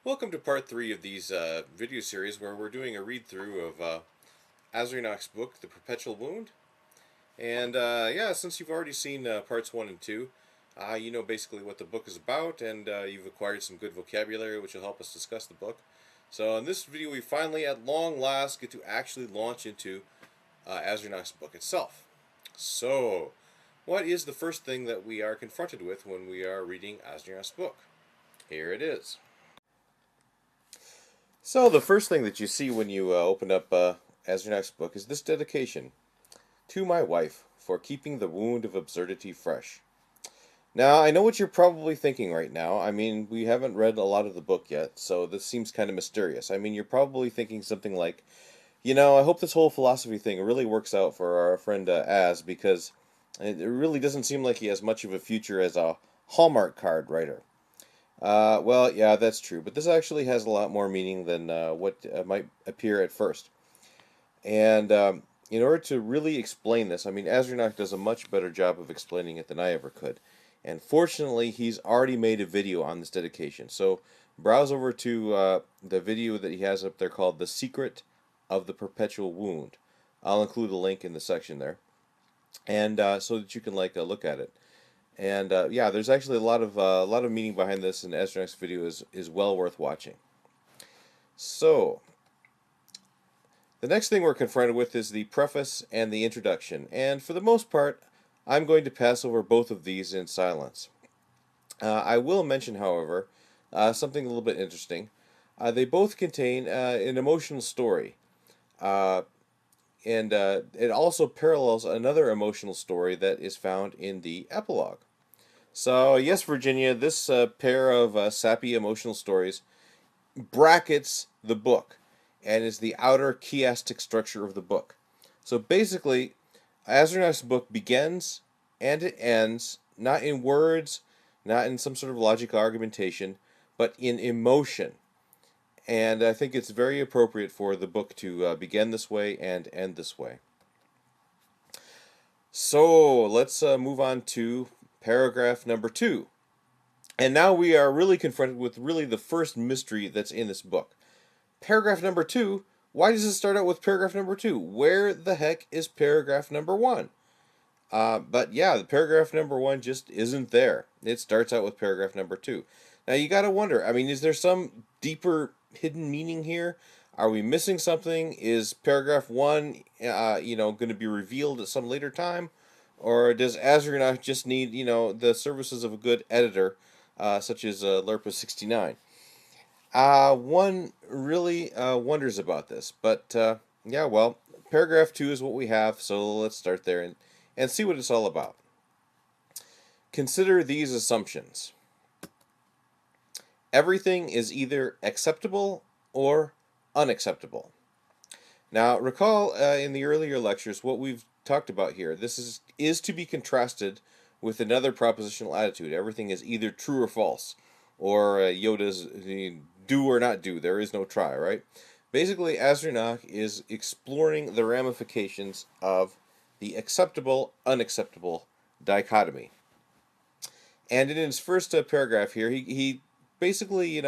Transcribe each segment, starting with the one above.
Welcome to part 3 of these video series where we're doing a read-through of Azrienoch's book, The Perpetual Wound. And yeah, since you've already seen parts 1 and 2, you know basically what the book is about, and you've acquired some good vocabulary which will help us discuss the book. So in this video we finally, at long last, get to actually launch into Azrienoch's book itself. So, what is the first thing that we are confronted with when we are reading Azrienoch's book? Here it is. So the first thing that you see when you open up Azrienoch's book is this dedication: "To my wife, for keeping the wound of absurdity fresh." Now, I know what you're probably thinking right now. I mean, we haven't read a lot of the book yet, so this seems kind of mysterious. I mean, you're probably thinking something like, I hope this whole philosophy thing really works out for our friend Az, because it really doesn't seem like he has much of a future as a Hallmark card writer. Well, yeah, that's true, but this actually has a lot more meaning than what might appear at first. And in order to really explain this, I mean, Azrienoch does a much better job of explaining it than I ever could. And fortunately, he's already made a video on this dedication. So browse over to the video that he has up there called "The Secret of the Perpetual Wound." I'll include a link in the section there, and so that you can look at it. And yeah, there's actually a lot of meaning behind this, and Azrienoch's video is well worth watching. So the next thing we're confronted with is the preface and the introduction, and for the most part, I'm going to pass over both of these in silence. I will mention, however, something a little bit interesting. They both contain an emotional story, uh, and it also parallels another emotional story that is found in the epilogue. So, yes, Virginia, this pair of sappy emotional stories brackets the book and is the outer chiastic structure of the book. So basically, Azrienoch's book begins and it ends not in words, not in some sort of logical argumentation, but in emotion. And I think it's very appropriate for the book to begin this way and end this way. So let's move on to paragraph number 2. And now we are really confronted with really the first mystery that's in this book. Paragraph number 2, why does it start out with paragraph number 2? Where the heck is paragraph number 1? But yeah, the paragraph number 1 just isn't there. It starts out with paragraph number 2. Now you gotta wonder, I mean, is there some deeper hidden meaning here? Are we missing something? Is paragraph 1, going to be revealed at some later time? Or does Azrienoch just need, the services of a good editor, such as Lerpa69? One really wonders about this. But, yeah, well, paragraph 2 is what we have, so let's start there and see what it's all about. Consider these assumptions. Everything is either acceptable or unacceptable. Now, recall in the earlier lectures what we've talked about here. This is to be contrasted with another propositional attitude. Everything is either true or false, or Yoda's do or not do. There is no try, right? Basically, Azrienoch is exploring the ramifications of the acceptable-unacceptable dichotomy. And in his first paragraph here, he basically,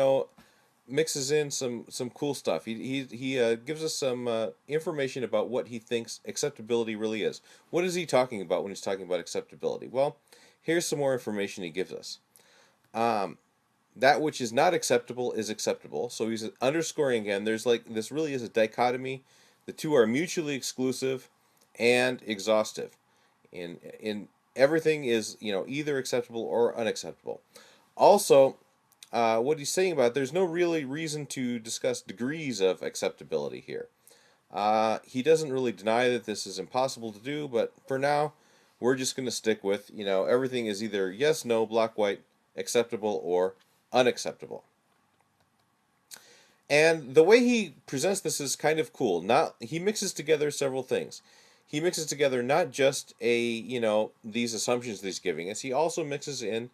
mixes in some cool stuff. He gives us some information about what he thinks acceptability really is. What is he talking about when he's talking about acceptability? Well, here's some more information he gives us. That which is not acceptable is acceptable. So he's underscoring again, this really is a dichotomy. The two are mutually exclusive and exhaustive. In everything is, either acceptable or unacceptable. Also, what he's saying about there's no really reason to discuss degrees of acceptability here. He doesn't really deny that this is impossible to do, but for now, we're just going to stick with, everything is either yes, no, black, white, acceptable, or unacceptable. And the way he presents this is kind of cool. He mixes together several things. He mixes together not just these assumptions that he's giving us. He also mixes in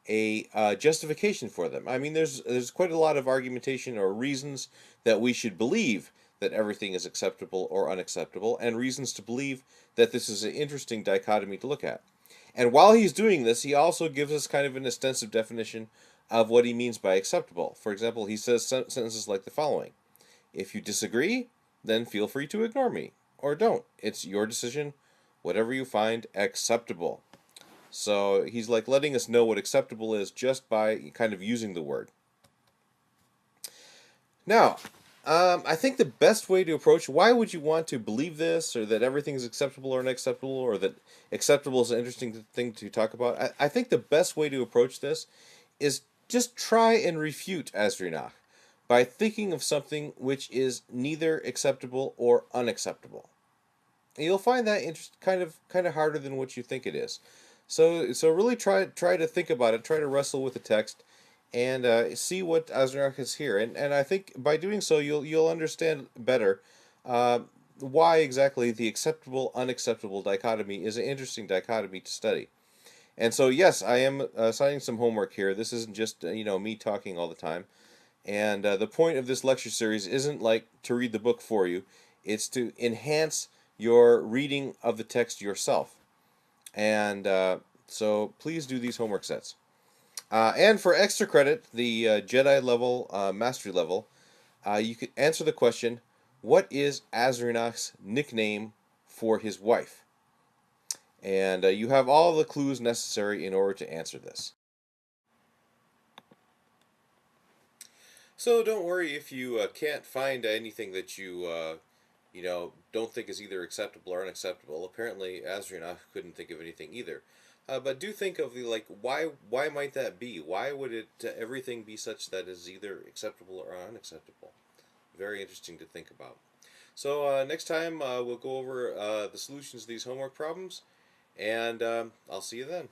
a justification for them. I mean, there's quite a lot of argumentation or reasons that we should believe that everything is acceptable or unacceptable, and reasons to believe that this is an interesting dichotomy to look at. And while he's doing this, he also gives us kind of an extensive definition of what he means by acceptable. For example, he says sentences like the following: "If you disagree, then feel free to ignore me, or don't. It's your decision, whatever you find acceptable." So he's like letting us know what acceptable is just by kind of using the word. Now, I think the best way to approach why would you want to believe this, or that everything is acceptable or unacceptable, or that acceptable is an interesting thing to talk about. I think the best way to approach this is just try and refute Azrienoch by thinking of something which is neither acceptable or unacceptable. And you'll find that kind of harder than what you think it is. So really try to think about it. Try to wrestle with the text, and see what Azrienoch is here. And I think by doing so, you'll understand better uh, why exactly the acceptable unacceptable dichotomy is an interesting dichotomy to study. And so yes, I am assigning some homework here. This isn't just me talking all the time. And the point of this lecture series isn't like to read the book for you. It's to enhance your reading of the text yourself. And so please do these homework sets. And for extra credit, the Jedi level, mastery level, you could answer the question: what is Azrienoch's nickname for his wife? And you have all the clues necessary in order to answer this. So don't worry if you can't find anything that you don't think is either acceptable or unacceptable. Apparently, Azrienoch couldn't think of anything either. But do think of the like why might that be? Why would it everything be such that is either acceptable or unacceptable? Very interesting to think about. So next time we'll go over the solutions to these homework problems, and I'll see you then.